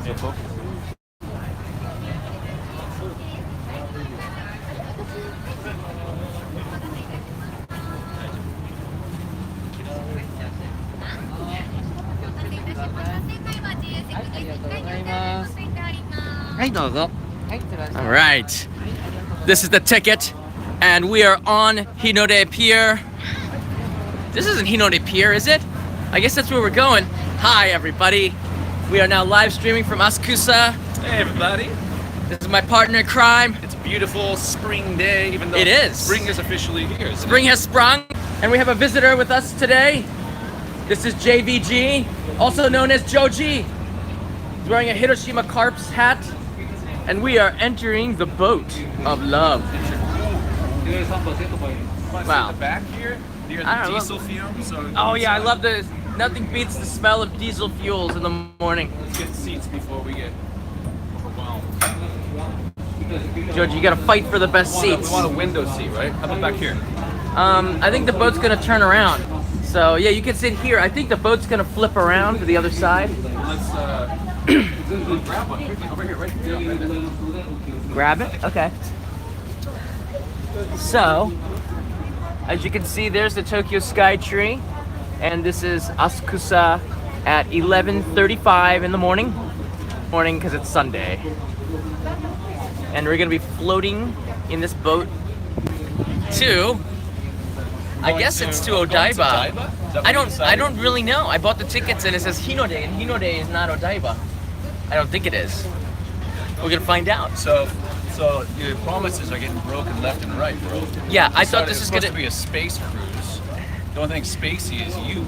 All right, this is the ticket, and we are on Hinode Pier. This isn't Hinode Pier, is it? I guess that's where we're going. Hi, everybody. We are now live streaming from Asakusa. Hey, everybody. This is my partner in crime. It's a beautiful spring day, even though it is. Spring is officially here. Spring has sprung, and we have a visitor with us today. This is JVG, also known as Joji. He's wearing a Hiroshima Carps hat, and we are entering the boat of love. Wow. The back here, near the diesel fumes. Oh yeah, I love the. Nothing beats the smell of diesel fuels in the morning. Let's get seats before we get overwhelmed. George, you gotta fight for the best seats. We want a window seat, right? How about back here? I think the boat's gonna turn around. So yeah, you can sit here. I think the boat's gonna flip around to the other side. Let's grab one. Over here, right here. Grab it? Okay. So, as you can see, there's the Tokyo Sky Tree. And this is Asakusa at 11:35 in the morning. Morning because it's Sunday. And we're gonna be floating in this boat to, I guess it's to Odaiba. I don't really know. I bought the tickets and it says Hinode, and Hinode is not Odaiba. I don't think it is. We're gonna find out. So your promises are getting broken left and right, bro. Yeah, I thought this was supposed to be a space cruise. The only thing spacey is you.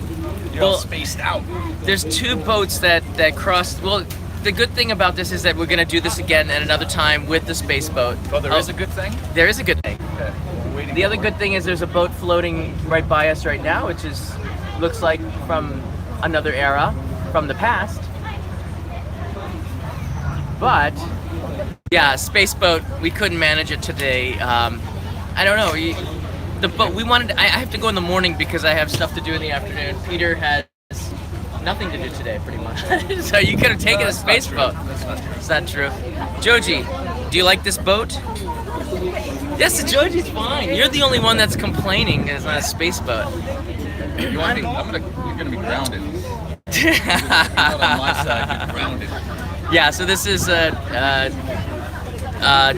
You're all spaced out. There's two boats that cross. Well, the good thing about this is that we're gonna do this again at another time with the space boat. Oh, there is a good thing? There is a good thing. Okay. The other good thing is there's a boat floating right by us right now, which looks like from another era, from the past. But yeah, space boat. We couldn't manage it today. I don't know. The boat we wanted. I have to go in the morning because I have stuff to do in the afternoon. Peter has nothing to do today, pretty much. So you could have taken a space boat. That's not true. It's not true. Joji, do you like this boat? Yes, Joji's fine. You're the only one that's complaining it's not a space boat. You're gonna be grounded. Not on my side, you're grounded. Yeah. So this is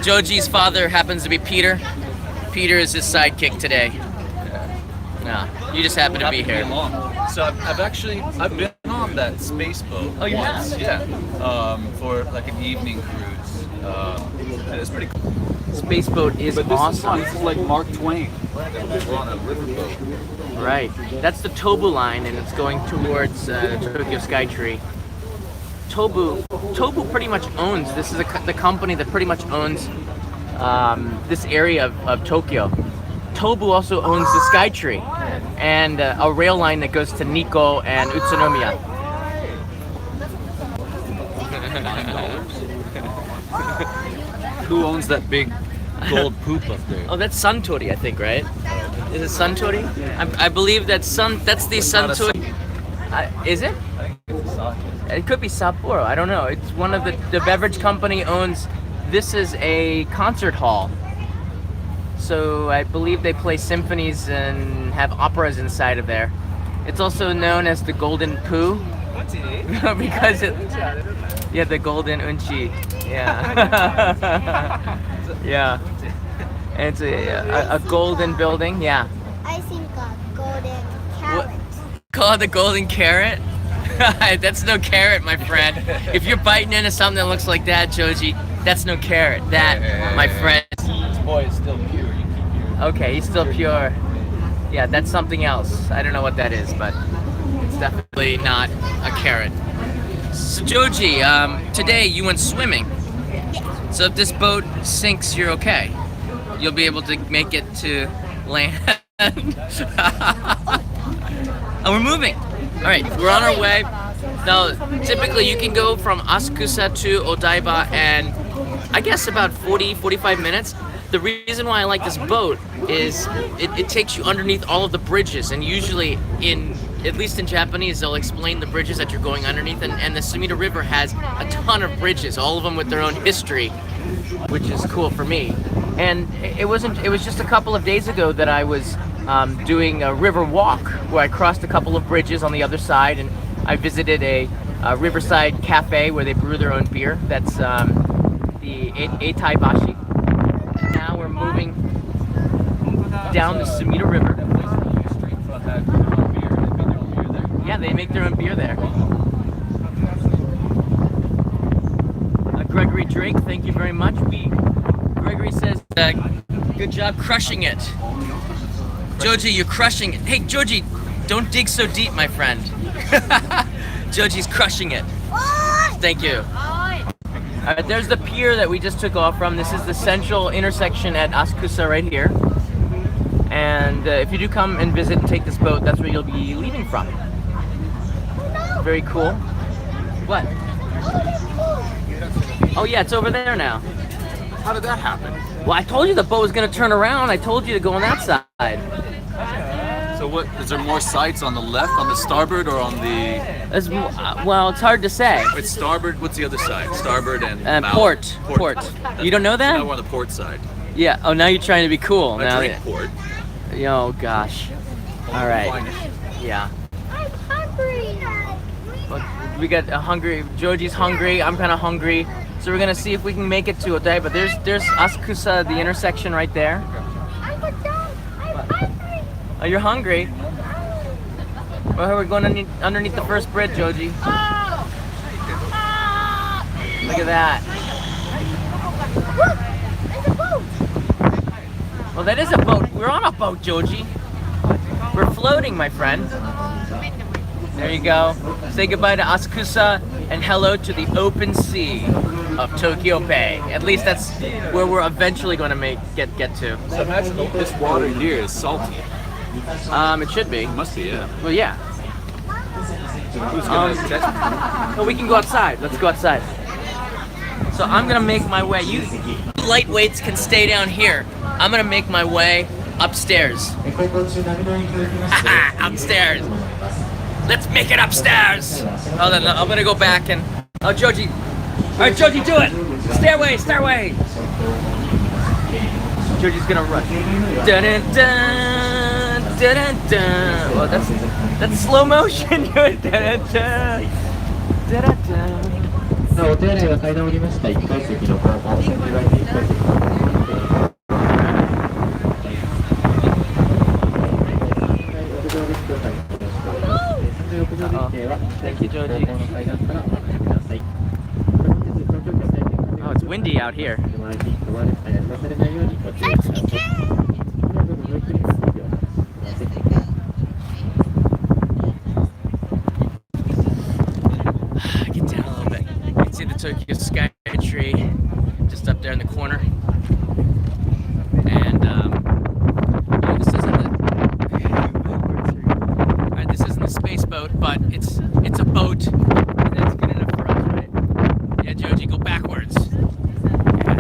Joji's father happens to be Peter. Peter is his sidekick today. Yeah, you just happen to be here. So I've been on that space boat. Oh, you once. have? Yeah. For like an evening cruise. And it's pretty cool. Space boat is awesome. This is like Mark Twain. We're on a riverboat. Right. That's the Tobu line, and it's going towards Tokyo Sky Tree. Tobu pretty much owns. This is the company that pretty much owns this area of Tokyo. Tobu also owns the Sky Tree and a rail line that goes to Nikko and Utsunomiya. Who owns that big gold poop up there? Oh, that's Suntory, I think, right? Is it Suntory? I believe that's the Suntory. Is it? I think it's Sake. It could be Sapporo. I don't know. It's one of the beverage company owns. This is a concert hall. So I believe they play symphonies and have operas inside of there. It's also known as the Golden Poo. Because the Golden Unchi. Yeah. Yeah. And it's a golden building. Yeah. I think a golden carrot. Call it the golden carrot? That's no carrot, my friend. If you're biting into something that looks like that, Joji, that's no carrot. That, my friend. This boy is still pure. You keep your... Okay, he's still pure. Yeah, that's something else. I don't know what that is, but it's definitely not a carrot. So Joji, today you went swimming. So if this boat sinks, you're okay. You'll be able to make it to land. And we're moving. All right, we're on our way. Now, typically you can go from Asakusa to Odaiba in, I guess, about 40-45 minutes. The reason why I like this boat is it takes you underneath all of the bridges, and usually in at least in Japanese, they'll explain the bridges that you're going underneath, and the Sumida River has a ton of bridges, all of them with their own history, which is cool for me. And it was just a couple of days ago that I was doing a river walk where I crossed a couple of bridges on the other side, and I visited a riverside cafe where they brew their own beer. That's the Tai-bashi. And now we're moving down the Sumida River. Yeah, they make their own beer there. Gregory Drake, thank you very much. Gregory says, good job crushing it. Joji, you're crushing it. Hey, Joji, don't dig so deep, my friend. Joji's crushing it. Thank you. Alright, there's the pier that we just took off from. This is the central intersection at Asakusa right here. And if you do come and visit and take this boat, that's where you'll be leaving from. Very cool. What? Oh yeah, it's over there now. How did that happen? Well, I told you the boat was going to turn around. I told you to go on that side. So what, is there more sights on the left, on the starboard, or on the... Well, it's hard to say. It's starboard, what's the other side? Starboard and bow. Port. You don't know that? Now we're on the port side. Yeah, oh, now you're trying to be cool. I Now drink port. Oh, gosh. All right. Yeah. I'm hungry. Well, we got hungry. Joji's hungry. I'm kind of hungry. So we're gonna see if we can make it to Odaiba. There's Asakusa, the intersection right there. I'm hungry. Oh, you're hungry? Well, we're going underneath the first bridge, Joji. Look at that. Look, there's a boat. Well, that is a boat. We're on a boat, Joji. We're floating, my friend. There you go. Say goodbye to Asakusa and hello to the open sea of Tokyo Bay. At least that's where we're eventually going to get to. So imagine this water here is salty. It should be. It must be, yeah. Well, yeah. Who's gonna test? Oh, we can go outside. Let's go outside. So I'm gonna make my way. You lightweights can stay down here. I'm gonna make my way upstairs. Upstairs. Let's make it upstairs. Oh, then I'm gonna go back and. Oh, Joji. All right, Joji, do it. Stairway, stairway. Joji's gonna run. Dun dun dun dun dun. Well, that's slow motion. Dun dun dun dun dun. お手洗いは階段を降りました。1階席の後方、お線路外で1階席の後方に停車します。Thank you, Joji. Oh, it's windy out here. Get down a little bit. You can see the Tokyo Sky Tree just up there in the corner. And this isn't this isn't a space boat, but it's a boat that's good enough for us, right? Yeah, Joji, go backwards. Yeah.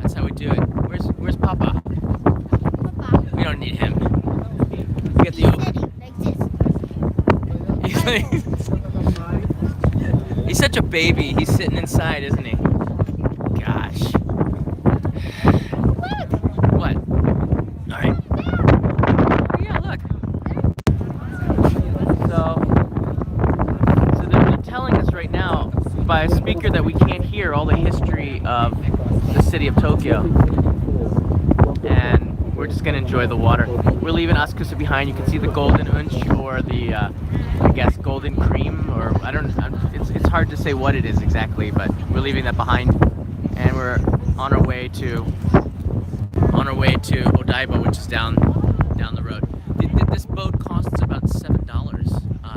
That's how we do it. Where's Papa? We don't need him. We got the He's such a baby. He's sitting inside, isn't he? Gosh. What? All right. Yeah, look. So they're telling us right now by a speaker that we can't hear all the history of the city of Tokyo. And we're just gonna enjoy the water. We're leaving Asakusa behind. You can see the golden unch, or the I guess golden cream, or it's hard to say what it is exactly, but we're leaving that behind, and we're on our way to Odaiba, which is down the road. This boat costs about $7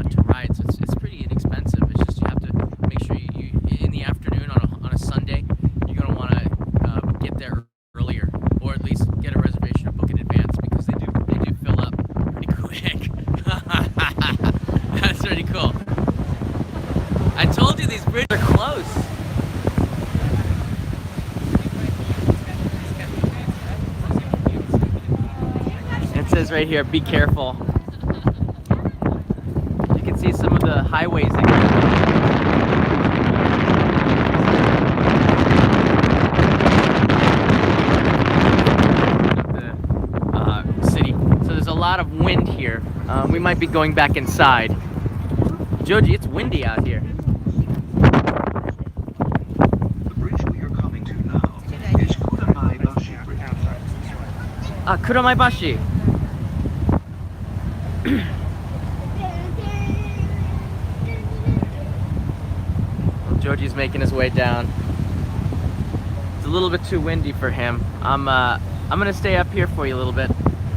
to ride, so it's pretty inexpensive. It's just you have to make sure you in the afternoon on a Sunday, you're gonna want to get there earlier, or at least get a reservation or book in advance, because they do fill up pretty quick. That's pretty cool. I told you these bridges are close. It says right here, be careful. the highways that the city. So there's a lot of wind here. We might be going back inside. Joji, it's windy out here. The bridge we are coming to now is Tai-bashi Bridge. Tai-bashi. Joji's making his way down. It's a little bit too windy for him. I'm gonna stay up here for you a little bit.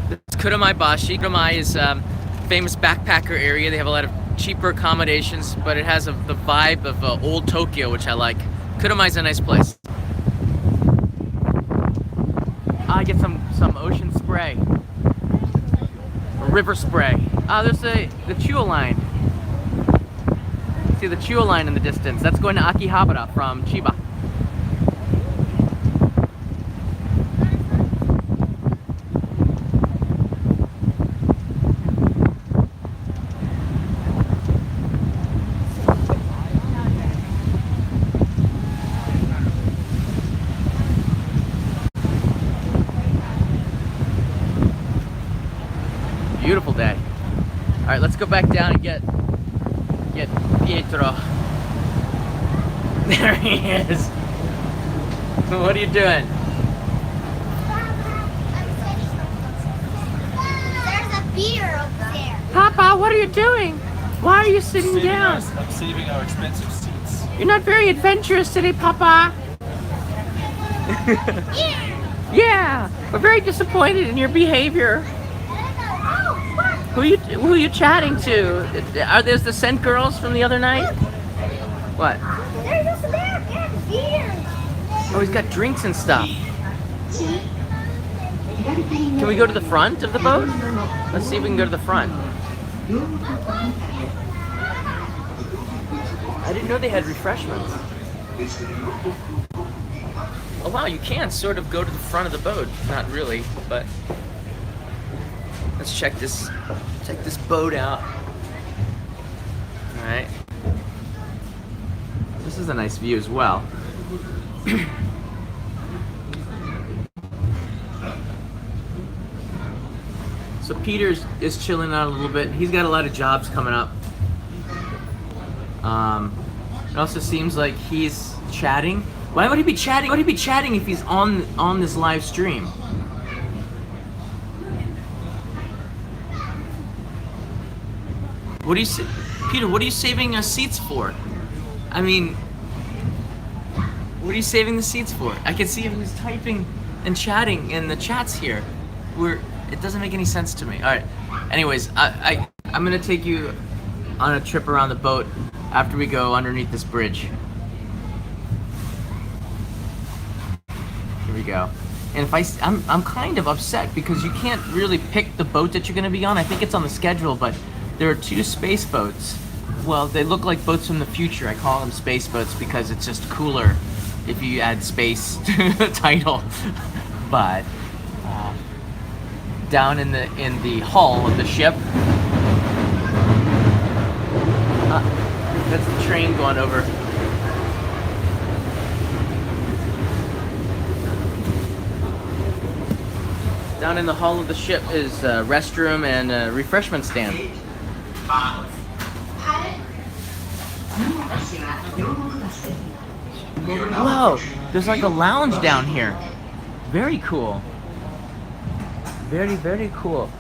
This is Tai-bashi. Tai is famous backpacker area. They have a lot of cheaper accommodations, but it has the vibe of old Tokyo, which I like. Tai is a nice place. I get some ocean spray, river spray. There's the Chuo line. See the Chuo line in the distance. That's going to Akihabara from Chiba. Beautiful day. All right, let's go back down and get Pietro. There he is. What are you doing? There's a pier over there. Papa, what are you doing? Why are you sitting down? I'm saving our expensive seats. You're not very adventurous today, Papa. Yeah. Yeah, we're very disappointed in your behavior. Oh, look. Who are you chatting to? Are those the scent girls from the other night? What? There's just there and beer. Oh, he's got drinks and stuff. Can we go to the front of the boat? Let's see if we can go to the front. I didn't know they had refreshments. Oh wow, you can sort of go to the front of the boat. Not really, but let's check this boat out. All right. This is a nice view as well. So Peter is chilling out a little bit. He's got a lot of jobs coming up. It also seems like he's chatting. Why would he be chatting? Why would he be chatting if he's on this live stream? What do you say, Peter? What are you saving seats for? I mean, what are you saving the seats for? I can see him who's typing and chatting in the chats here. It doesn't make any sense to me. All right. Anyways, I'm gonna take you on a trip around the boat after we go underneath this bridge. Here we go. And if I'm kind of upset because you can't really pick the boat that you're gonna be on. I think it's on the schedule, but there are two space boats. Well, they look like boats from the future. I call them space boats because it's just cooler if you add space to the title. But down in the hull of the ship, that's the train going over. Down in the hull of the ship is a restroom and a refreshment stand. Whoa, there's like a lounge down here. Very cool. Very, very cool.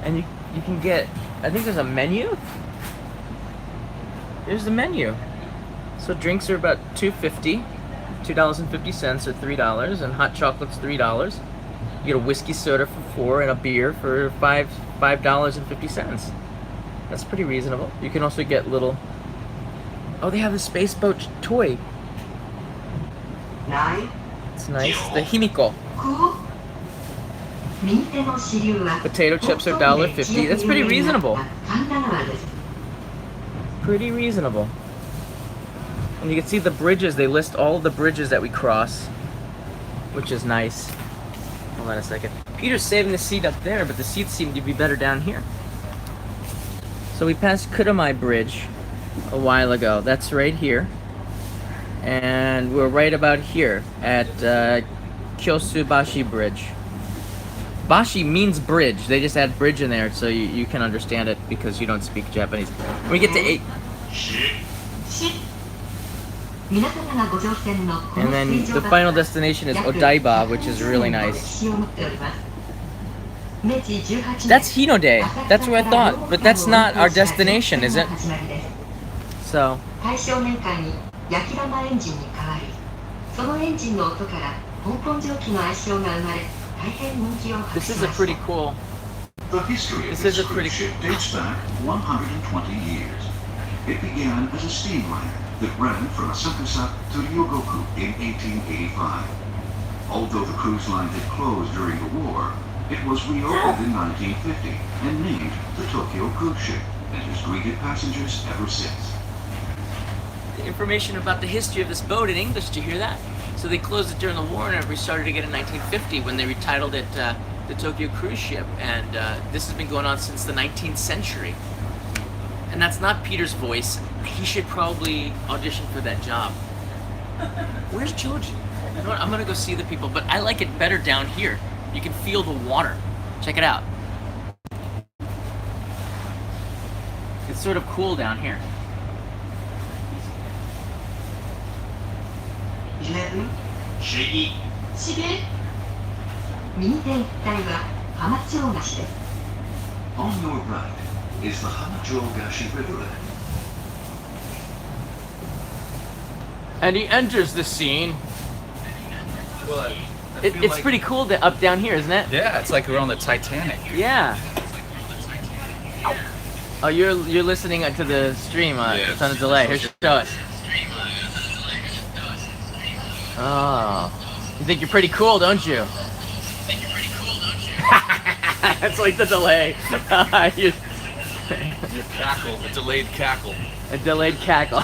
And you can get, I think there's a menu? There's the menu. So drinks are about $2.50 or $3, and hot chocolate's $3. You get a whiskey soda for $4 and a beer for $5.50. That's pretty reasonable. You can also get little. Oh, they have a space boat toy. It's nice. The himiko. Potato chips are $1.50. That's pretty reasonable. Pretty reasonable. And you can see the bridges. They list all of the bridges that we cross, which is nice. Hold on a second. Peter's saving the seat up there, but the seats seem to be better down here. So we passed Kurumai Bridge. a while ago. That's right here. And we're right about here at Kyosubashi Bridge. Bashi means bridge. They just add bridge in there so you can understand it because you don't speak Japanese. When we get to 8... And then the final destination is Odaiba, which is really nice. That's Hinode. That's what I thought. But that's not our destination, is it? So... This is a pretty cool... The history of this cruise ship dates back 120 years. It began as a steamliner that ran from Asakusa to Ryogoku in 1885. Although the cruise line had closed during the war, it was reopened in 1950 and named the Tokyo Cruise Ship, and has greeted passengers ever since. The information about the history of this boat in English, did you hear that? So they closed it during the war and it restarted again in 1950 when they retitled it the Tokyo Cruise Ship, and this has been going on since the 19th century. And that's not Peter's voice. He should probably audition for that job. Where's Joji? You know what? I'm gonna go see the people, but I like it better down here. You can feel the water. Check it out. It's sort of cool down here. 11 右手一帯は浜町橋です。 On your right is the Hamachogashi River. And he enters the scene. Well, It's pretty cool up down here, isn't it? Yeah, it's like we're on the Titanic. Yeah. Oh, you're listening to the stream. Yeah. It's on a delay. Here, show us. Oh, you think you're pretty cool, don't you? That's like the delay. Your cackle, a delayed cackle. A delayed cackle.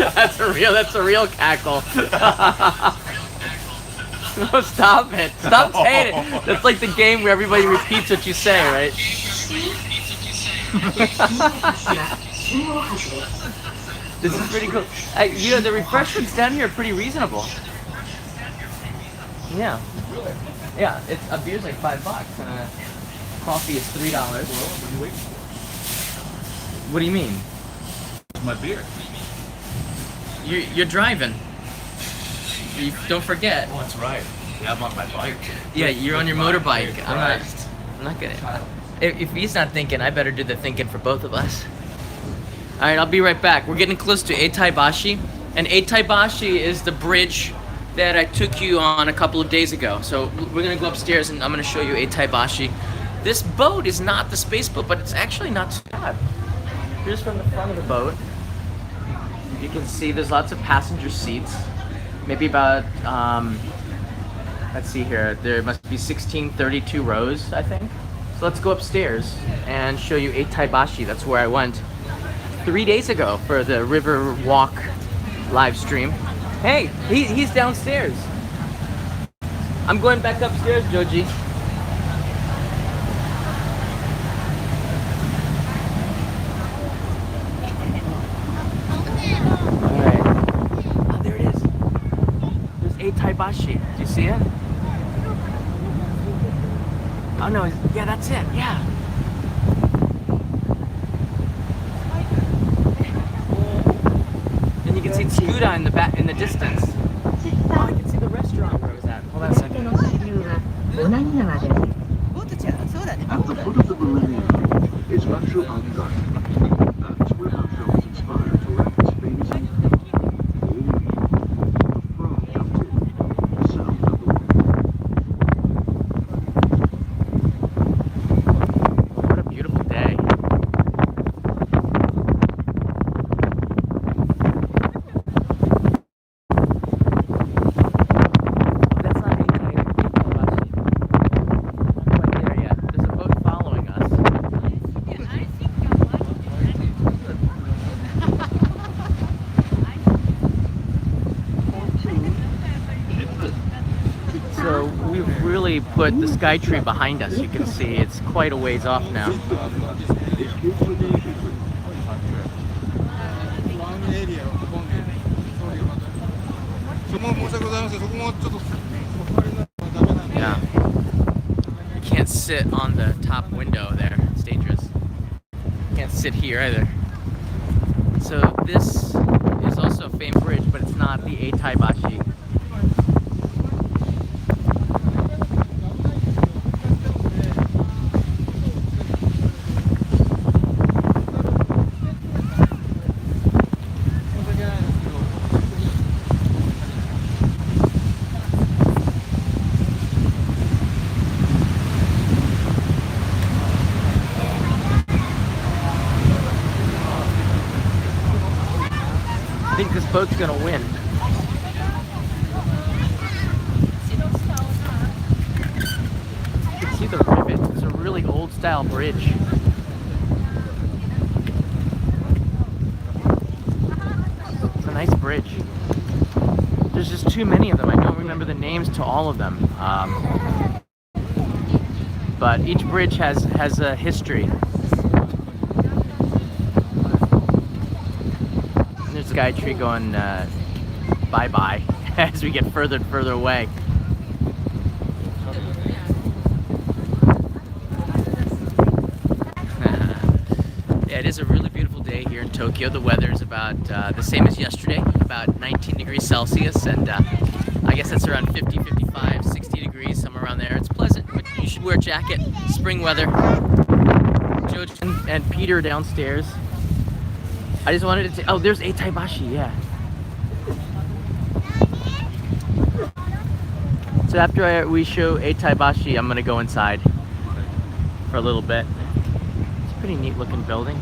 That's a real cackle. No, stop it. Stop saying it. That's like the game where everybody repeats what you say, right? This is pretty cool. You know, the refreshments down here are pretty reasonable. Yeah. Yeah, a beer's like $5 and coffee is $3. What do you mean? My beer. You're driving. You don't forget. Oh, that's right. Yeah, I'm on my bike. Yeah, you're on your motorbike. I'm not gonna. If he's not thinking, I better do the thinking for both of us. All right, I'll be right back. We're getting close to Tai-bashi, and Tai-bashi is the bridge that I took you on a couple of days ago. So we're gonna go upstairs and I'm gonna show you Tai-bashi. This boat is not the space boat, but it's actually not too bad. Here's from the front of the boat. You can see there's lots of passenger seats. Maybe about, let's see here, there must be 1632 rows, I think. So let's go upstairs and show you Tai-bashi. That's where I went 3 days ago for the River Walk live stream. Hey, he's downstairs. I'm going back upstairs, Joji. Alright. Oh, there it is. There's Tai-bashi. Do you see it? Oh no, yeah, that's it, yeah. And you can see Tsukuda in the back, in the distance. Oh, I can see the restaurant where I was at. Hold on a second. At the foot of the Millennium is Machu Picchu. That's where Machu was inspired to write his famous the frog jumped in, the sound of the wind. What a beautiful day. That's not Tai-bashi. Not quite there yet. There's a boat following us. put the sky tree behind us. You can see it's quite a ways off now. Yeah. You can't sit on the top window there. It's dangerous. Can't sit here either. So this is also a famed bridge, but it's not the Tai-bashi. I think this boat's gonna win. You can see the rivet. It's a really old style bridge. It's a nice bridge. There's just too many of them. I don't remember the names to all of them. But each bridge has a history. There's a sky tree going bye-bye as we get further and further away. Yeah, it is a really beautiful day here in Tokyo. The weather is about the same as yesterday, about 19 degrees Celsius, and I guess that's around 50, 55, 60 degrees, somewhere around there. It's pleasant, but you should wear a jacket. Spring weather. Joji and Peter downstairs. I just wanted to oh, there's a Tai-bashi, yeah. So after we show a Tai-bashi, I'm gonna go inside for a little bit. It's a pretty neat looking building.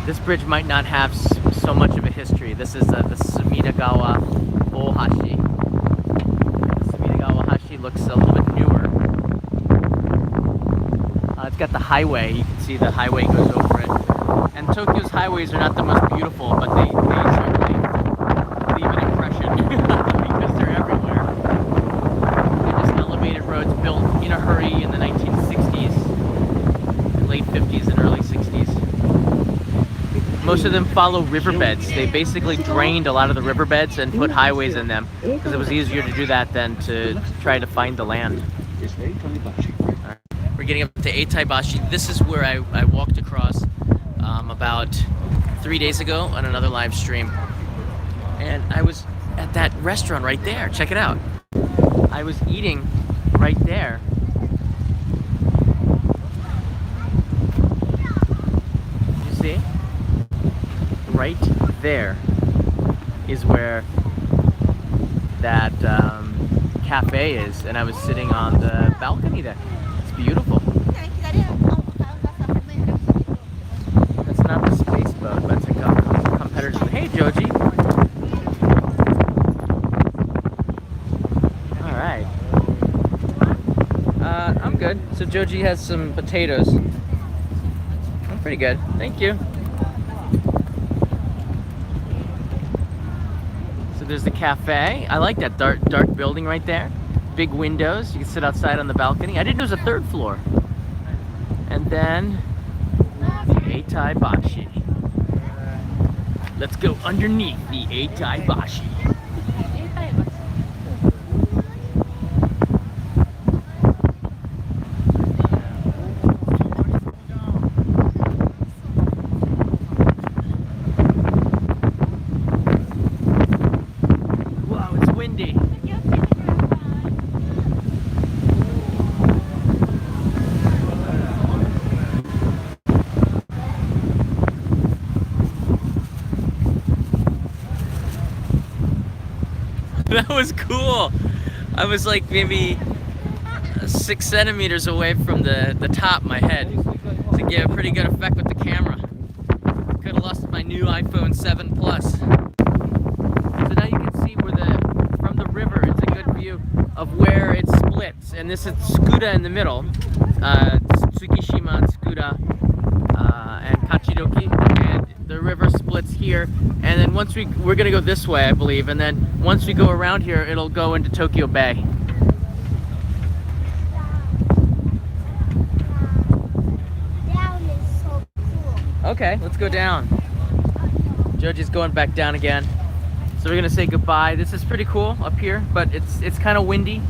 This bridge might not have so much of a history. This is the Sumidagawa Line. The Sumidagawa Line looks a little bit newer. It's got the highway. You can see the highway goes over it. And Tokyo's highways are not the most beautiful, but they certainly leave an impression because they're everywhere. They're just elevated roads built in a hurry in the 1960s, late 50s and early 60s. Most of them follow riverbeds. They basically drained a lot of the riverbeds and put highways in them because it was easier to do that than to try to find the land. Right. We're getting up to Tai-bashi. This is where I walked across about 3 days ago on another live stream. And I was at that restaurant right there. Check it out. I was eating right there. You see? Right there is where that cafe is, and I was sitting on the balcony there. It's beautiful. That's not the space boat, but it's a competitor. Hey, Joji. All right. I'm good. So Joji has some potatoes. I'm pretty good. Thank you. There's the cafe. I like that dark building right there. Big windows. You can sit outside on the balcony. I didn't know there was a third floor. And then the Tai-bashi. Let's go underneath the Tai-bashi. That was cool. I was like maybe 6 centimeters away from the top of my head to get a pretty good effect with the camera. Could have lost my new iPhone 7 Plus. So now you can see where from the river, it's a good and this is Tsukuda in the middle. Tsukishima, Tsukuda, and Kachidoki. And the river splits here. And then once we're gonna go this way, I believe. And then once we go around here, it'll go into Tokyo Bay. Down is so cool. Okay, let's go down. Joji's going back down again. So we're gonna say goodbye. This is pretty cool up here, but it's kind of windy.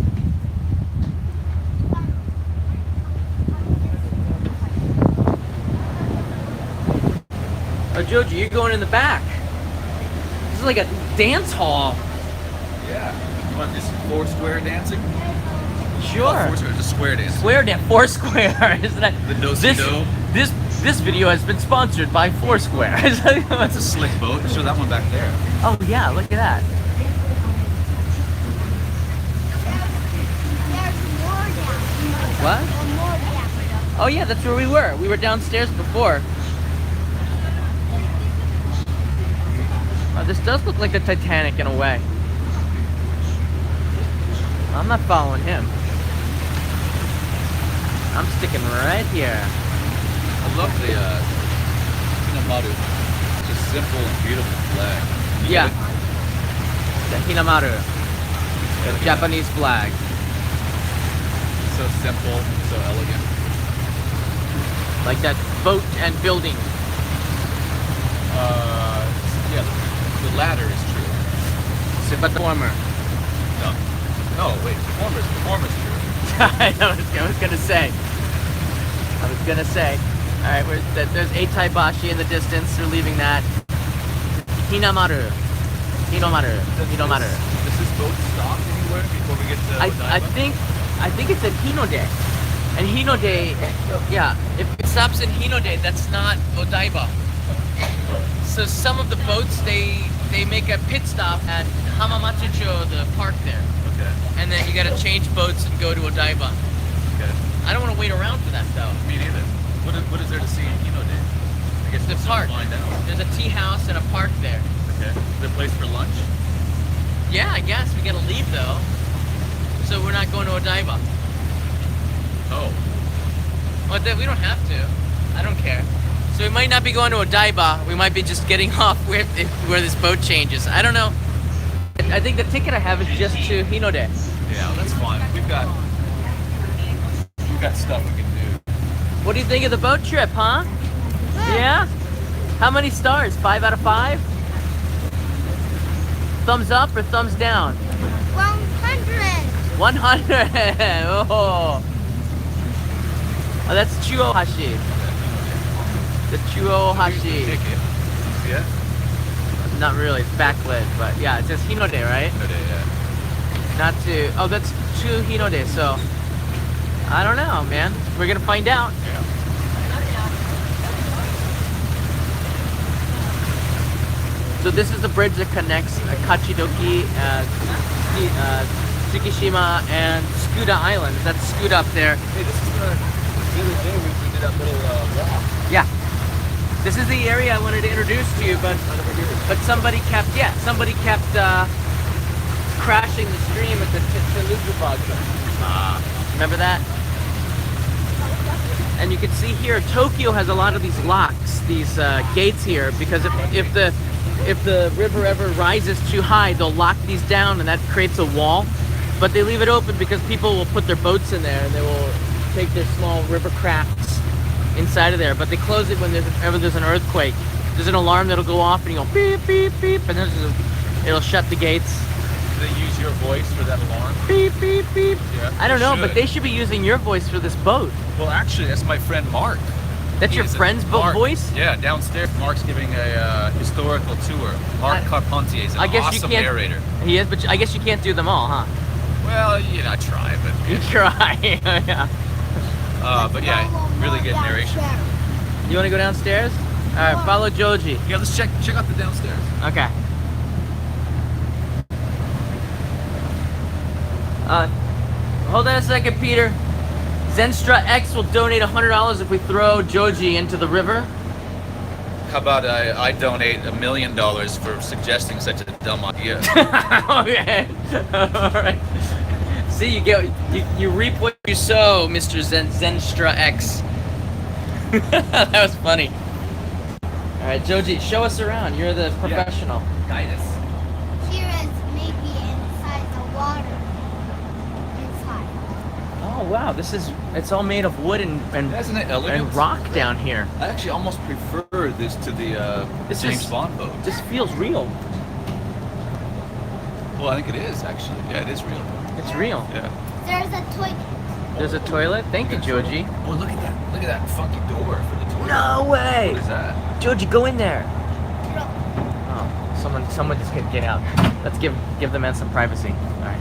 Oh, Joji, you're going in the back. This is like a dance hall. Yeah. You want this four square dancing? Sure. Four square, just square dancing. Square dance, Foursquare, isn't that? The do-si-do. This video has been sponsored by Foursquare. That's a slick boat. Show that one back there. Oh yeah, look at that. There's more down. What? There's more down. Oh yeah, that's where we were. We were downstairs before. Oh, this does look like the Titanic in a way. I'm not following him. I'm sticking right here. I love the Hinamaru. It's a simple and beautiful flag. Yeah. The Hinamaru. The Japanese flag. So simple, so elegant. Like that boat and building. Yeah, the latter is true. But the former. No. No, wait, the former's true. I was gonna say. Alright, there's a Tai-bashi in the distance. We're leaving that. Hinamaru. Hinomaru. Does this boat stop anywhere before we get to I think it's at Hinode. And Hinode, yeah, if it stops in Hinode, that's not Odaiba. So some of the boats, they make a pit stop at Hamamatsucho, the park there. Okay. And then you gotta change boats and go to Odaiba. Okay. I don't want to wait around for that though. Me neither. What is there to see in Hinode? I guess The we'll park. find out. There's a tea house and a park there. Okay. Is there a place for lunch? Yeah, I guess we gotta leave though. So we're not going to Odaiba. Oh. Well, we don't have to. I don't care. So we might not be going to Odaiba. We might be just getting off where this boat changes. I don't know. I think the ticket I have is just to Hinode. Yeah, that's fine. We've got stuff we can do. What do you think of the boat trip, huh? Yeah? How many stars? 5 out of 5? Thumbs up or thumbs down? 100. 100! Oh, that's Chuohashi. The Chuohashi. Ticket. See it? Not really, it's backlit, but yeah, it says Hinode, right? Hinode, yeah. Not to, oh, that's to Hinode, so I don't know, man. We're gonna find out. Yeah. So this is the bridge that connects Kachidoki, Tsukishima, and Tsukuda Island. That's Tsukuda up there. Hey, this is the other day we did that little walk. Yeah. This is the area I wanted to introduce to you, but somebody kept crashing the stream at the Telugu bog. Remember that? And you can see here, Tokyo has a lot of these locks, these gates here, because if the river ever rises too high, they'll lock these down, and that creates a wall. But they leave it open because people will put their boats in there, and they will take their small river crafts inside of there. But they close it whenever there's an earthquake. There's an alarm that'll go off, and you go beep beep beep, and then it'll shut the gates. Do they use your voice for that alarm? Beep beep beep. Yeah, I don't know, should. but they should be using your voice for this boat. Well, actually, that's my friend Mark. That's He your is a- friend's Mark- voice? Yeah, downstairs. Mark's giving a historical tour. Mark Carpentier is an awesome narrator. He is, but I guess you can't do them all, huh? Well, I try, but You try. Yeah. but yeah, really good narration. You want to go downstairs? All right, follow Joji. Yeah, let's check out the downstairs. Okay. Hold on a second, Peter. Zenstra X will donate $100 if we throw Joji into the river. How about I donate $1 million for suggesting such a dumb idea? Okay. All right. See, you reap what you sow, Mr. Zenstra X. That was funny. All right, Joji, show us around. You're the professional. Guide us. Here is maybe inside the water. Inside. Oh wow, it's all made of wood and Isn't it elegant? and rock down here. I actually almost prefer this to the This James is- Bond boat. This feels real. Well, I think it is actually. Yeah, it is real. It's real. Yeah. There's a toilet. There's a toilet. Thank you, Joji. Oh, look at that! Look at that funky door for the toilet. No way. What is that? Joji, go in there. Oh, someone just get out. Let's give the man some privacy. All right.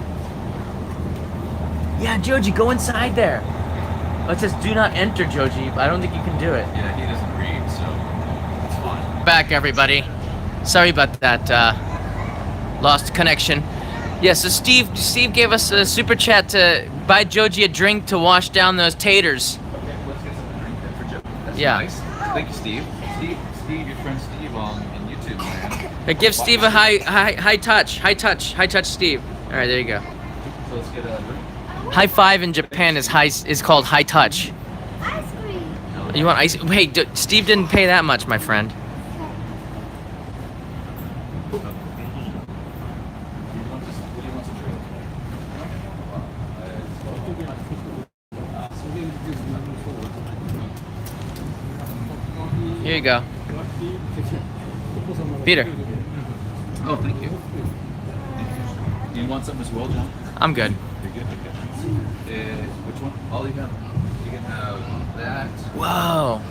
Yeah, Joji, go inside there. Oh, it says do not enter, Joji. I don't think you can do it. Yeah, he doesn't read, so it's fine. Back, everybody. Sorry about that lost connection. Yeah, so Steve gave us a super chat to buy Joji a drink to wash down those taters. Okay, let's get some drink then for Joe. That's Yeah. nice. Thank you, Steve. Steve, your friend Steve on YouTube, man. But give Steve a high touch, Steve. All right, there you go. So let's get a drink. High five in Japan is called high touch. Ice cream. You want ice? Hey, Steve didn't pay that much, my friend. Here you go, Peter. Oh, thank you. You want something as well, John? I'm good. You're good. Okay. Which one? All you can. You can have that Whoa,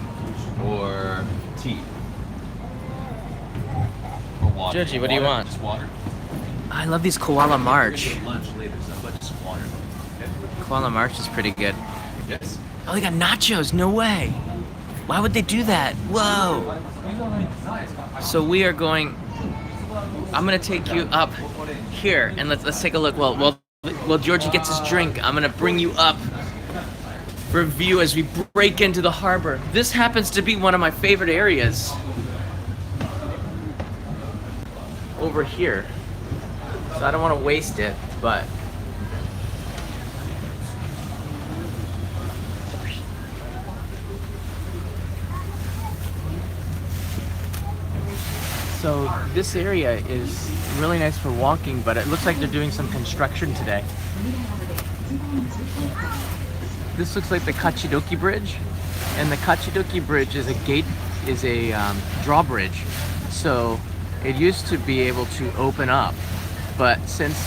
or tea or water. Joji, what do you Water? want? Just water. I love these koala We're march. gonna get lunch later, so how about just water? Okay. Koala march is pretty good. Yes. Oh, they got nachos. No way. Why would they do that? Whoa. So we are going. I'm gonna take you up here and let's take a look. While Georgie gets his drink, I'm gonna bring you up for a view as we break into the harbor. This happens to be one of my favorite areas over here, so I don't want to waste it, but. So this area is really nice for walking, but it looks like they're doing some construction today. This looks like the Kachidoki Bridge, and the Kachidoki Bridge is a drawbridge. So it used to be able to open up, but since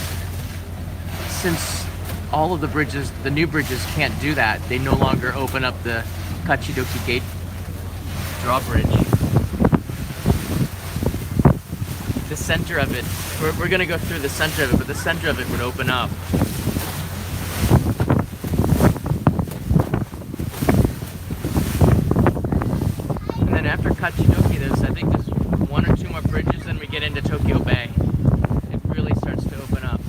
all of the bridges, the new bridges can't do that, they no longer open up the Kachidoki Gate drawbridge. The center of it, we're gonna go through the center of it, but the center of it would open up. And then after Kachidoki, I think there's one or two more bridges, and we get into Tokyo Bay. It really starts to open up.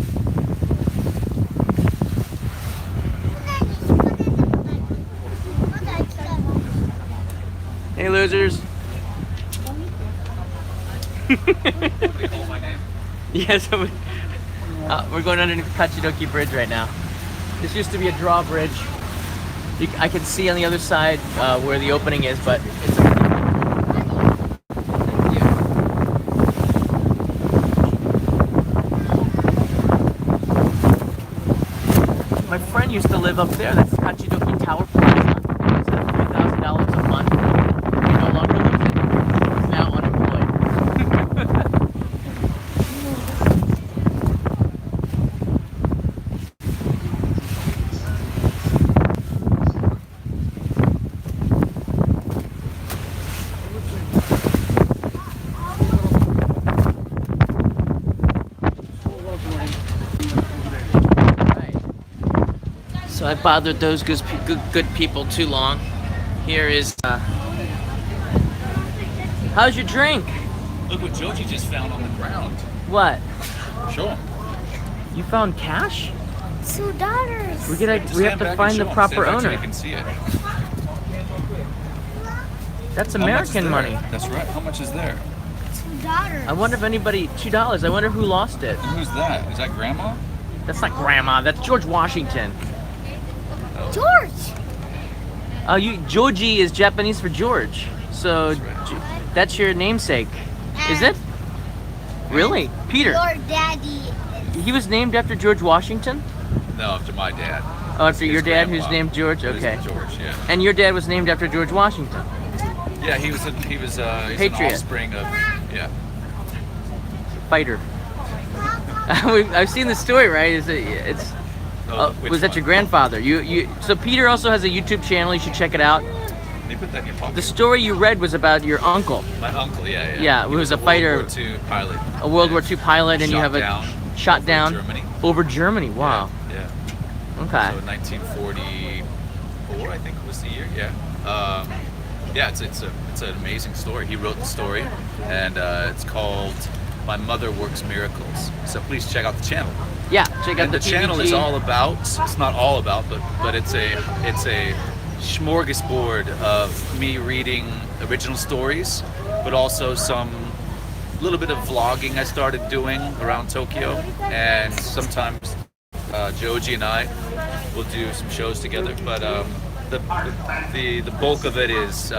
Hey losers. Yeah, so we're going underneath the Kachidoki Bridge right now. This used to be a drawbridge. I can see on the other side where the opening is, but it's my friend used to live up there. That's Kachidoki Tower Plaza. It's $3,000 a month. He no longer lives there. He's now unemployed. So I bothered those good people too long. Here is, how's your drink? Look what Joji just found on the ground. What? Show him. You found cash? $2. We have to find the proper owner. You can see it. That's How much is American there? money. That's right. How much is there? $2. I wonder if anybody, $2. I wonder who lost it. And who's that? Is that Grandma? That's not grandma. That's George Washington. George. Joji is Japanese for George. So that's your namesake, is it? Really? Peter. Your daddy. He was named after George Washington? No, after my dad. Oh, after His your dad, grandpa. who's named George? His Okay. George, yeah. And your dad was named after George Washington. Yeah, he's an Patriot. offspring of, yeah. Fighter. I've seen the story, right? Which Was that one? your grandfather? So Peter also has a YouTube channel. You should check it out. Can you put that in your pocket? The story you read was about your uncle, My uncle, yeah. Yeah, He who was a fighter. World War II pilot. a World War II pilot, and you have shot over down Germany. over Germany. Wow. Yeah. Okay. So 1944, I think was the year. Yeah. Yeah, it's an amazing story. He wrote the story, and it's called "My Mother Works Miracles." So please check out the channel. Yeah, check out And the channel is all about. It's not all about, but it's a smorgasbord of me reading original stories, but also some little bit of vlogging I started doing around Tokyo, and sometimes Joji and I will do some shows together. But the bulk of it is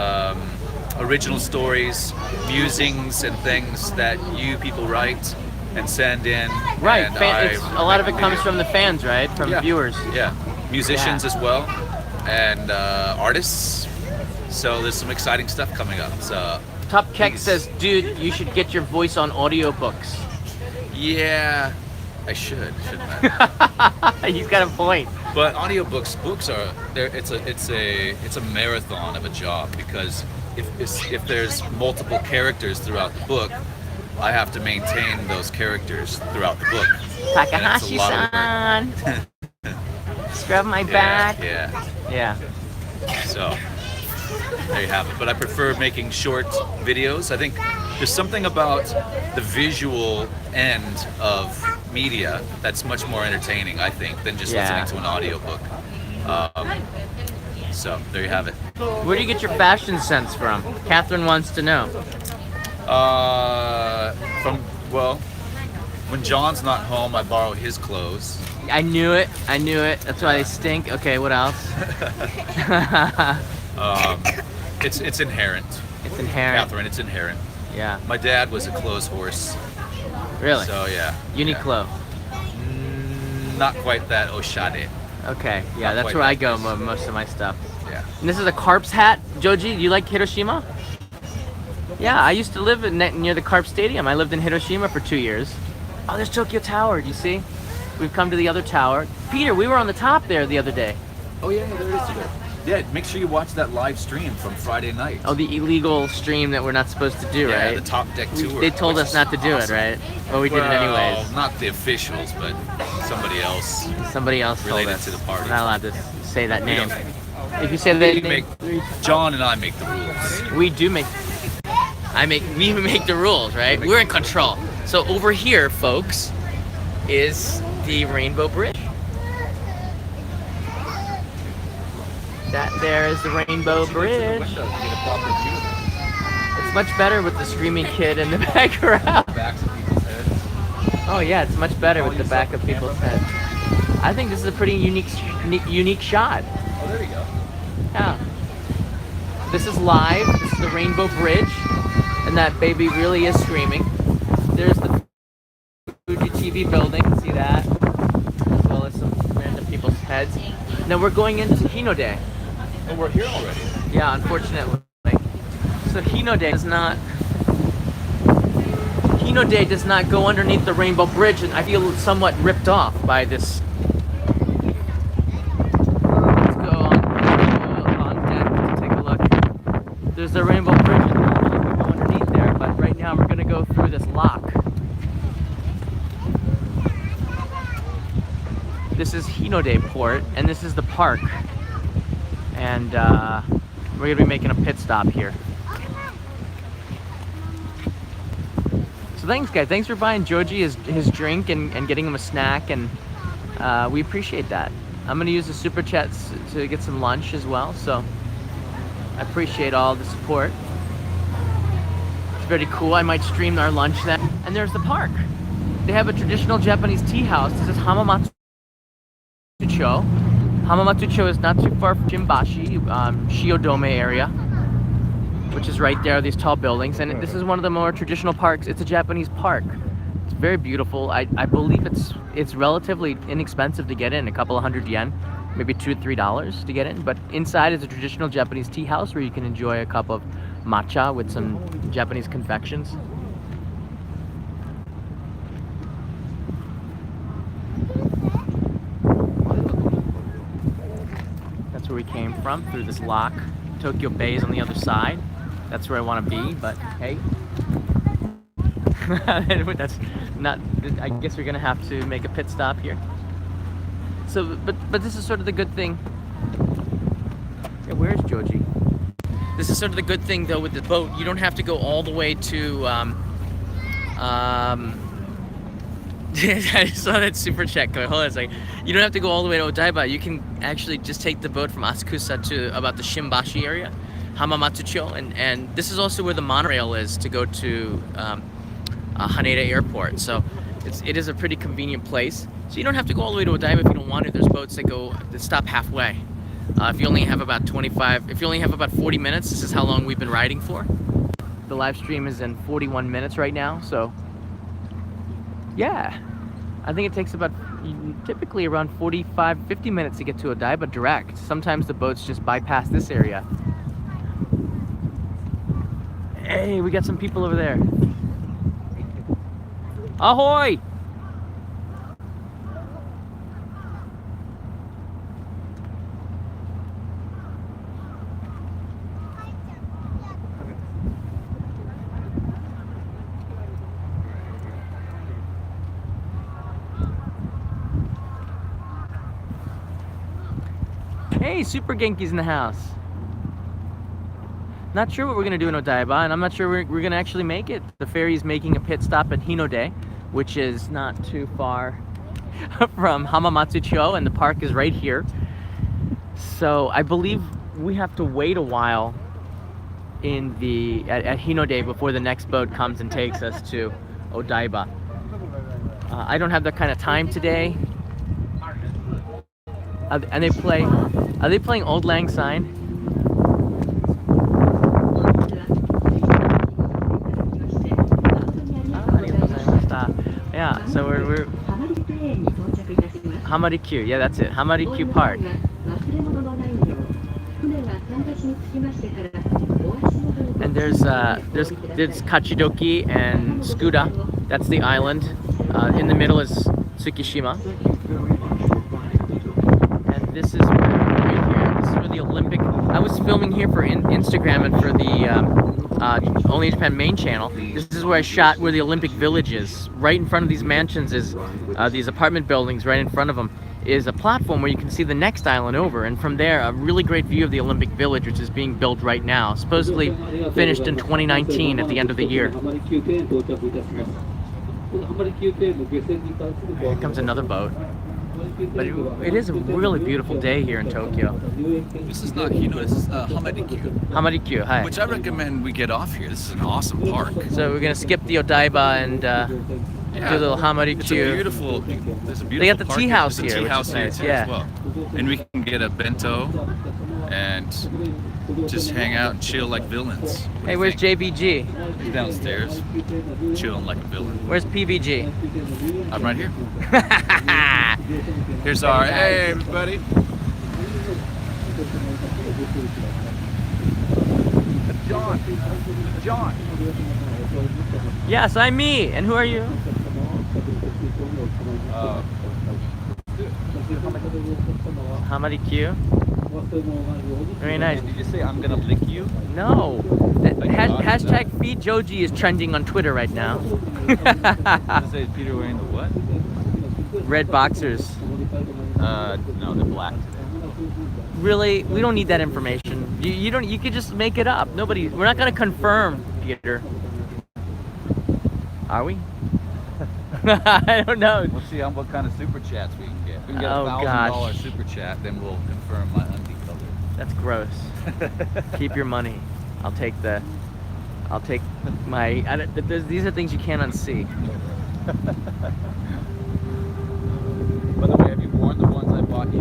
original stories, musings, and things that you people write and send in. Right. and A lot of it make comes videos. from the fans, right? From Yeah. viewers. Yeah, musicians Yeah. as well, and artists. So there's some exciting stuff coming up. So Top Keck Please. says, dude, you should get your voice on audiobooks. yeah, I shouldn't I? He's got a point. But books are there. It's a marathon of a job, because if there's multiple characters throughout the book, I have to maintain those characters throughout the book. And it's a lot of Takahashi-san. Scrub my back. Yeah. Yeah. So there you have it. But I prefer making short videos. I think there's something about the visual end of media that's much more entertaining, I think, than just Yeah. listening to an audiobook. So there you have it. Where do you get your fashion sense from? Catherine wants to know. When John's not home, I borrow his clothes. I knew it. That's why they stink. Okay, what else? It's inherent. It's inherent. Catherine, it's inherent. Yeah. My dad was a clothes horse, Really? so yeah. Uniqlo. Not quite that oshade. Okay. Yeah, Not that's quite where I that go nice. most of my stuff. Yeah. And this is a Carps hat. Joji, do you like Hiroshima? Yeah, I used to live near the Carp Stadium. I lived in Hiroshima for 2 years. Oh, there's Tokyo Tower. Do you see? We've come to the other tower. Peter, we were on the top there the other day. Oh yeah, there it is. Yeah, make sure you watch that live stream from Friday night. Oh, the illegal stream that we're not supposed to do, yeah, right? the top deck tour. They told which us is not to do awesome. it, right? Well, we did it anyways. Not the officials, but somebody else. Somebody else told related us. to the party. We're not allowed to say that We name. don't- If you say that We name, John and I make the rules. we do make. We make the rules, right? We're in control. So over here, folks, is the Rainbow Bridge. That there is the Rainbow Bridge. It's much better with the screaming kid in the background. Backs of people's heads. Oh yeah, it's much better with the back of people's heads. I think this is a pretty unique shot. Oh, there you go. Yeah. This is live. This is the Rainbow Bridge, and that baby really is screaming. There's the Fuji TV building. See that? As well as some random people's heads. Now we're going into Hinode. Oh, we're here already. Yeah, unfortunately. So Hinode does not go underneath the Rainbow Bridge, and I feel somewhat ripped off by this. Let's go on deck to take a look. There's the Rainbow Bridge, and normally we go underneath there, but right now we're gonna go through this lock. This is Hinode Port, and this is the park. And we're gonna be making a pit stop here. So thanks, guys. Thanks for buying Joji his drink and getting him a snack, and we appreciate that. I'm gonna use the super chats to get some lunch as well. So I appreciate all the support. It's very cool. I might stream our lunch then. And there's the park. They have a traditional Japanese tea house. This is Hamamatsu Hamamatsucho. Hamamatsucho is not too far from Jimbashi, Shiodome area, which is right there, these tall buildings. And this is one of the more traditional parks. It's a Japanese park. It's very beautiful. I believe it's relatively inexpensive to get in, a couple of $100 yen, maybe $2 or $3 to get in. But inside is a traditional Japanese tea house where you can enjoy a cup of matcha with some Japanese confections. That's where we came from, through this lock. Tokyo Bay is on the other side. That's where I want to be, but hey. That's not, I guess we're gonna have to make a pit stop here. So, but this is sort of the good thing. Yeah, where's Joji? This is sort of the good thing though with the boat. You don't have to go all the way to, I saw that super chat going, hold on a second. You don't have to go all the way to Odaiba. You can actually just take the boat from Asakusa to about the Shimbashi area, Hamamatsucho, and this is also where the monorail is to go to Haneda Airport. So it is a pretty convenient place. So you don't have to go all the way to Odaiba if you don't want to. There's boats that stop halfway. If you only have about 40 minutes, this is how long we've been riding for. The live stream is in 41 minutes right now, so yeah. I think it takes about typically around 45-50 minutes to get to Odaiba direct. Sometimes the boats just bypass this area. Hey, we got some people over there. Ahoy! Hey, Super Genki's in the house. Not sure what we're gonna do in Odaiba, and I'm not sure we're gonna actually make it. The ferry is making a pit stop at Hinode, which is not too far from Hamamatsucho, and the park is right here. So I believe we have to wait a while at Hinode before the next boat comes and takes us to Odaiba. I don't have that kind of time today. Are they playing Old Lang Syne? Yeah, so we're Hamarikyu, yeah, that's it. Hamarikyu Park. And there's Kachidoki and Tsukuda. That's the island. In the middle is Tsukishima. And this is right here. This is where the Olympic. I was filming here for Instagram and for the Only in Japan main channel. This is where I shot where the Olympic Village is. Right in front of these mansions is these apartment buildings. Right in front of them is a platform where you can see the next island over, and from there a really great view of the Olympic Village, which is being built right now, supposedly finished in 2019 at the end of the year. Here comes another boat. But it is a really beautiful day here in Tokyo. This is not Hinode, this is Hamarikyu. Hamarikyu, hi. Which I recommend we get off here. This is an awesome park. So we're gonna skip the Odaiba and do a little Hamarikyu. It's a beautiful, there's a beautiful They got the park tea house here. here, There's a tea house which here is nice, too yeah. as well. And we can get a bento and just hang out and chill like villains. What do Hey, you where's think? JBG? He's downstairs, chilling like a villain. Where's PBG? I'm right here. Here's our, hey everybody. John. Yes, I'm me. And who are you? Hamarikyu. Very nice. Did you say I'm gonna lick you? No. Hashtag Feed Joji is trending on Twitter right now. Say Peter wearing the what? Red boxers. No, they're black. Really, we don't need that information. You don't. You could just make it up. We're not gonna confirm, Peter. Are we? I don't know. We'll see what kind of super chats we can get. If we can get Oh, a gosh. $1,000 super chat, then we'll confirm my undie color. That's gross. Keep your money. I'll take my. These are things you can't unsee. By the way, have you worn the ones I bought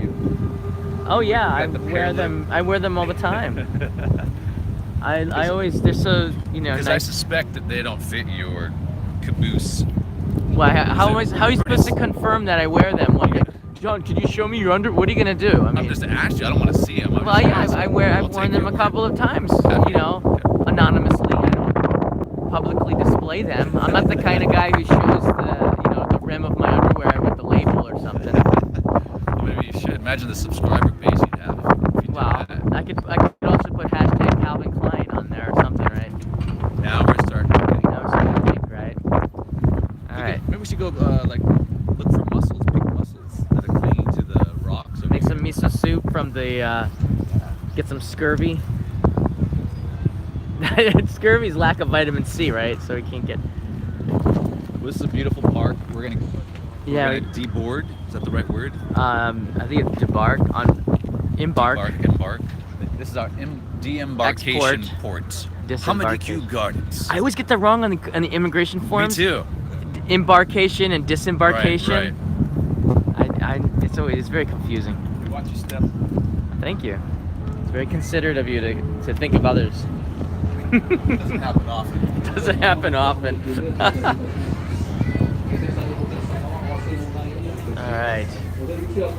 Oh yeah, I Got the wear Pier them. I wear them all the time. I always, they're so, you know, Because I nice. suspect that they don't fit your caboose. Well, how are you supposed to confirm that I wear them? Like, John, can you show me your under? What are you gonna do? I mean, I'm just asking you. I don't want to see them. well, yeah, I've worn them a couple of times. You know, anonymously. I don't publicly display them. I'm not the kind of guy who shows the rim of my underwear with the label or something. Well, maybe you should. Imagine the subscriber base you'd have if you did Wow, that. I could also put hashtag Calvin Klein on there or something, right? Now we're starting to think. That was something, right? All right. Maybe we should go like look for mussels, big mussels that are clinging to the rocks. Make some miso soup from the, get some scurvy. Scurvy's lack of vitamin C, right? So we can't get. This is a beautiful park. We're gonna deboard. Is that the right word? I think it's embark. This is our de-embarkation Export. port. Disembarkation. Hamadiku Gardens. I always get that wrong on the immigration Me forms. too. Embarkation and disembarkation. Right. It's very confusing. Watch your step. Thank you. It's very considerate of you to think of others. Doesn't happen often. Doesn't happen often. All right.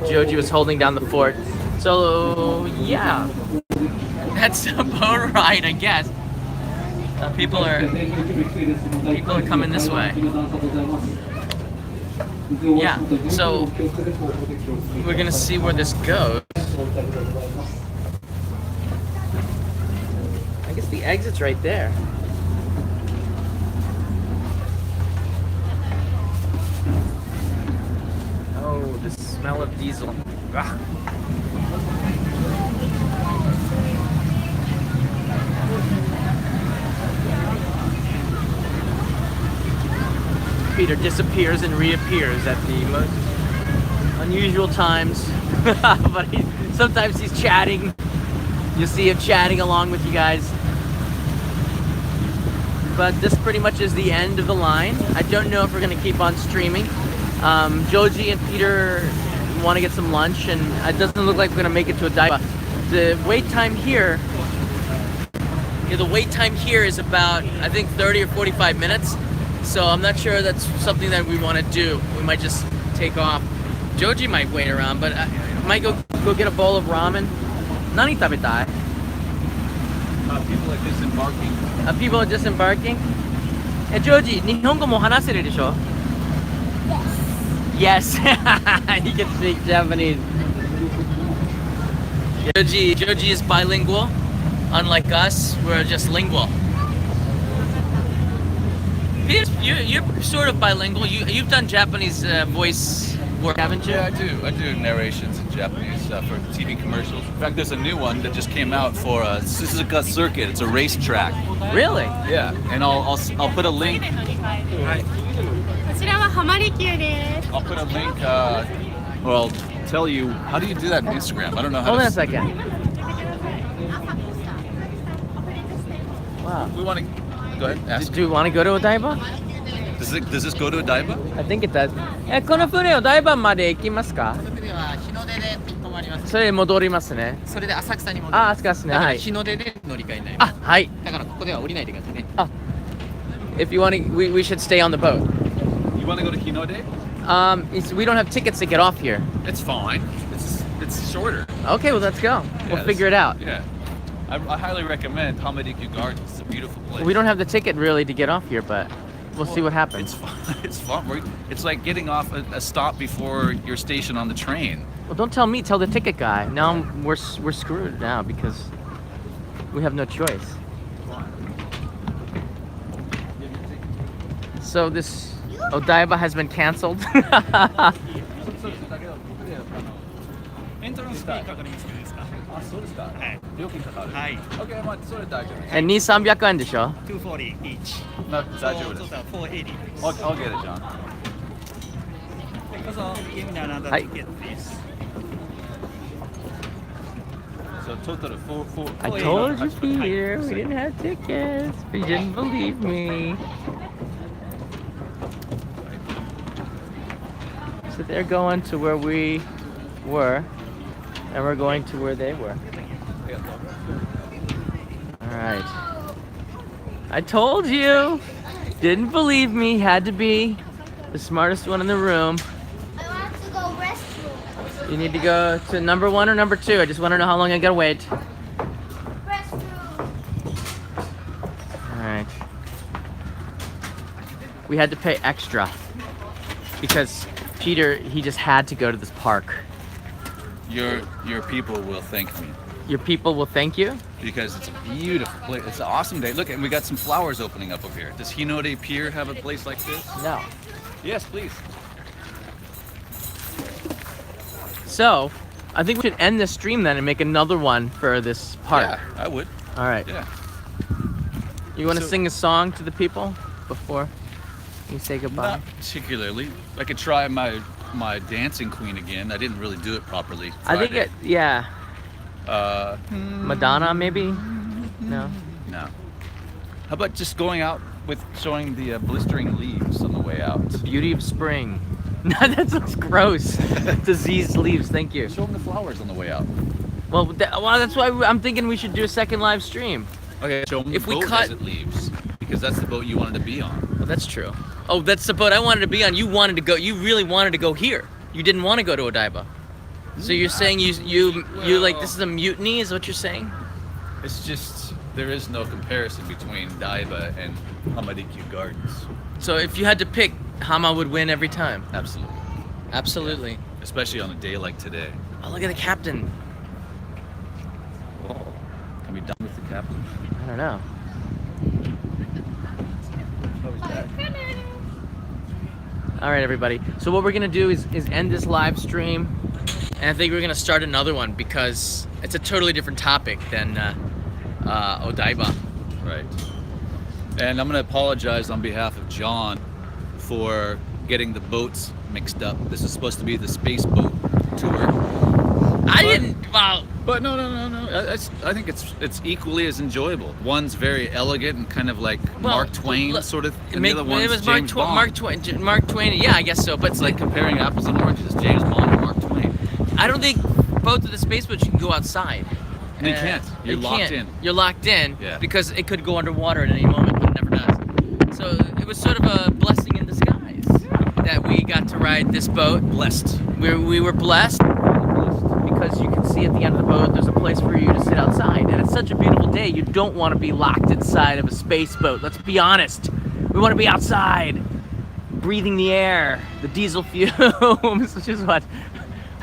Joji was holding down the fort. So yeah, that's a boat ride, I guess. People are coming this way. Yeah. So we're gonna see where this goes. I guess the exit's right there. Oh, the smell of diesel. Ah. Peter disappears and reappears at the most unusual times. But sometimes he's chatting. You'll see him chatting along with you guys. But this pretty much is the end of the line. I don't know if we're gonna keep on streaming. Joji and Peter want to get some lunch, and it doesn't look like we're gonna make it to Odaiba. The wait time here, is about, I think, 30 or 45 minutes. So I'm not sure that's something that we want to do. We might just take off. Joji might wait around, but I might go get a bowl of ramen. Nani tabetai? People are disembarking. People are disembarking. Joji, Nihongo mo hanaseru desho? Yes. He can speak Japanese. Joji is bilingual. Unlike us, we're just lingual. You're sort of bilingual. You've done Japanese voice work, haven't you? Yeah, I do. I do narrations in Japanese for TV commercials. In fact, there's a new one that just came out for Suzuka Circuit. It's a racetrack. Really? Yeah, and I'll put a link. こちらは浜離宮です。 I'll put a link. Or I'll tell you. How do you do that on Instagram? I don't know how. Hold on to a second. Wow. We want to go ahead. Ask. Do you want to go to Odaiba? Does this go to Odaiba? I think it does. この船お台場まで行きますか？この船は日の出で止まります。それで戻りますね。それで浅草に戻ります。あ、浅草ですね。だからはい。日の出で乗り換えになります。あ、はい。だからここでは降りないでくださいね。If you want to, we should stay on the boat. You want to go to Hinode? We don't have tickets to get off here. It's fine. It's shorter. Okay, well let's go. We'll figure it out. Yeah. I highly recommend Hamadiku Gardens. It's a beautiful place. We don't have the ticket really to get off here, but we'll see what happens. It's fun. It's fun. It's like getting off a stop before your station on the train. Well, don't tell me. Tell the ticket guy. Now we're screwed now because we have no choice. So this Odaiba has been canceled. And 2,300円でしょ? 240 each. No, So 大丈夫です total 480. I'll get it, John. So give me another Hi. ticket, please. So total of four. I told you, Peter, we didn't have tickets. But you didn't believe me. So they're going to where we were. And we're going to where they were. Alright. I told you! Didn't believe me, had to be the smartest one in the room. I want to go restroom. You need to go to number 1 or number 2. I just want to know how long I gotta wait. Restroom. Alright. We had to pay extra because Peter, he just had to go to this park. Your people will thank me Your people will thank you? because it's a beautiful place. It's an awesome day. Look, and we got some flowers opening up over here. Does Hinode Pier have a place like this? No. Yes, please. So, I think we should end this stream then and make another one for this park. Yeah, I would. Alright. Yeah. You want to So- sing a song to the people before you say goodbye? Not particularly. I could try my dancing queen again. I didn't really do it properly. I think Friday. yeah. Uh, Madonna, maybe? No? no. How about just going out with showing the blistering leaves on the way out? The beauty of spring. No, that looks gross. Diseased leaves, thank you. Show them the flowers on the way out. Well, that's why I'm thinking we should do a second live stream. Okay. Show them If the we boat cut- as it leaves, because that's the boat you wanted to be on. Well, that's true. Oh, that's the boat I wanted to be on. You wanted to go. You really wanted to go here. You didn't want to go to Odaiba. So you're saying you like this is a mutiny? Is what you're saying? It's just there is no comparison between Odaiba and Hamarikyu Gardens. So if you had to pick, Hama would win every time. Absolutely. Absolutely. Especially on a day like today. Oh, look at the captain. Can we done with the captain? I don't know. All right, everybody. So what we're gonna do is end this live stream, and I think we're gonna start another one because it's a totally different topic than Odaiba. Right. And I'm going to apologize on behalf of John for getting the boats mixed up. This is supposed to be the space boat tour. I didn't. Wow. But no. I think it's equally as enjoyable. One's very elegant and kind of like Well, Mark Twain look, sort of, It and the other one's was James Bond. Mark Twain. Yeah, I guess so. But It's like comparing apples and oranges. James Bond and Mark Twain. I don't think both of the space boats you can go outside. You can't. You're You locked can't. in. You're locked in Yeah. because it could go underwater at any moment, but it never does. So it was sort of a blessing in disguise that we got to ride this boat. Blessed. We were blessed because you can see at the end of the boat there's a place for you to sit outside, and it's such a beautiful day. You don't want to be locked inside of a space boat. Let's be honest. We want to be outside, breathing the air, the diesel fumes, which is what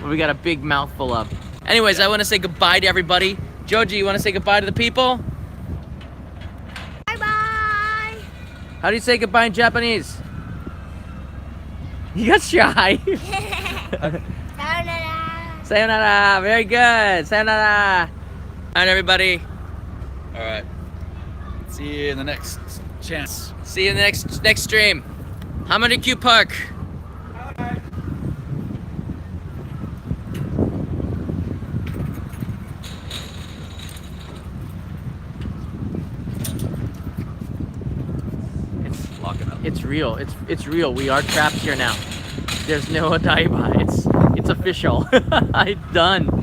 we got a big mouthful of. Anyways, I want to say goodbye to everybody. Joji, you want to say goodbye to the people? Bye bye. How do you say goodbye in Japanese? You got shy. Sayonara. Sayonara. Very good. Sayonara. All right, everybody. All right. See you in the next chance. See you in the next stream. Hamarikyu Park. It's real. It's real. We are trapped here now. There's no Odaiba. It's official. It's done.